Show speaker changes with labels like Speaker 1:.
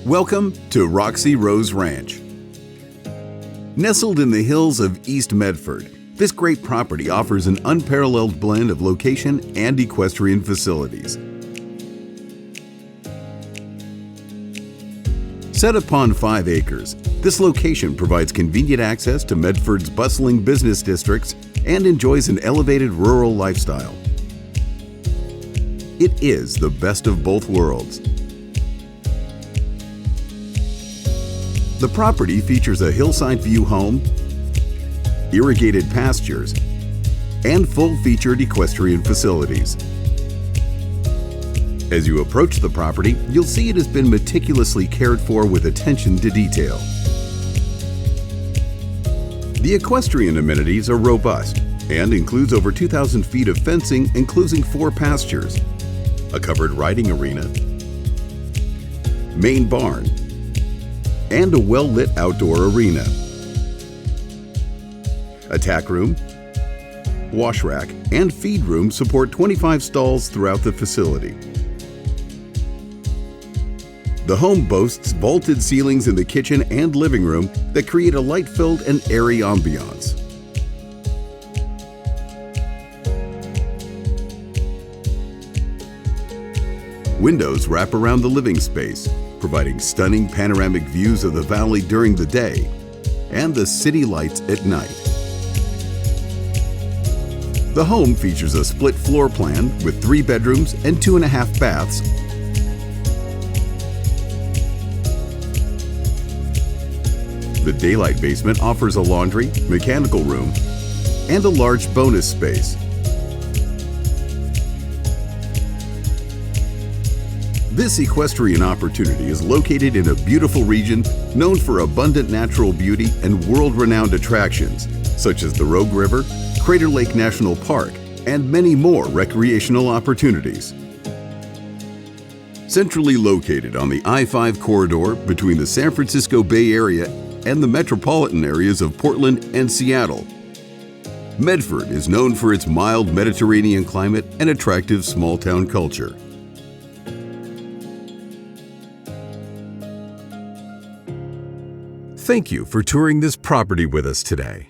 Speaker 1: Welcome to Roxy Rose Ranch. Nestled in the hills of East Medford, this great property offers an unparalleled blend of location and equestrian facilities. Set upon 5 acres, this location provides convenient access to Medford's bustling business districts and enjoys an elevated rural lifestyle. It is the best of both worlds. The property features a hillside view home, irrigated pastures, and full-featured equestrian facilities. As you approach the property, you'll see it has been meticulously cared for with attention to detail. The equestrian amenities are robust and includes over 2,000 feet of fencing, including 4 pastures, a covered riding arena, main barn, and a well-lit outdoor arena. A tack room, wash rack, and feed room support 25 stalls throughout the facility. The home boasts vaulted ceilings in the kitchen and living room that create a light-filled and airy ambiance. Windows wrap around the living space, providing stunning panoramic views of the valley during the day and the city lights at night. The home features a split floor plan with 3 bedrooms and 2.5 baths. The daylight basement offers a laundry, mechanical room, and a large bonus space. This equestrian opportunity is located in a beautiful region known for abundant natural beauty and world-renowned attractions, such as the Rogue River, Crater Lake National Park, and many more recreational opportunities. Centrally located on the I-5 corridor between the San Francisco Bay Area and the metropolitan areas of Portland and Seattle, Medford is known for its mild Mediterranean climate and attractive small-town culture. Thank you for touring this property with us today.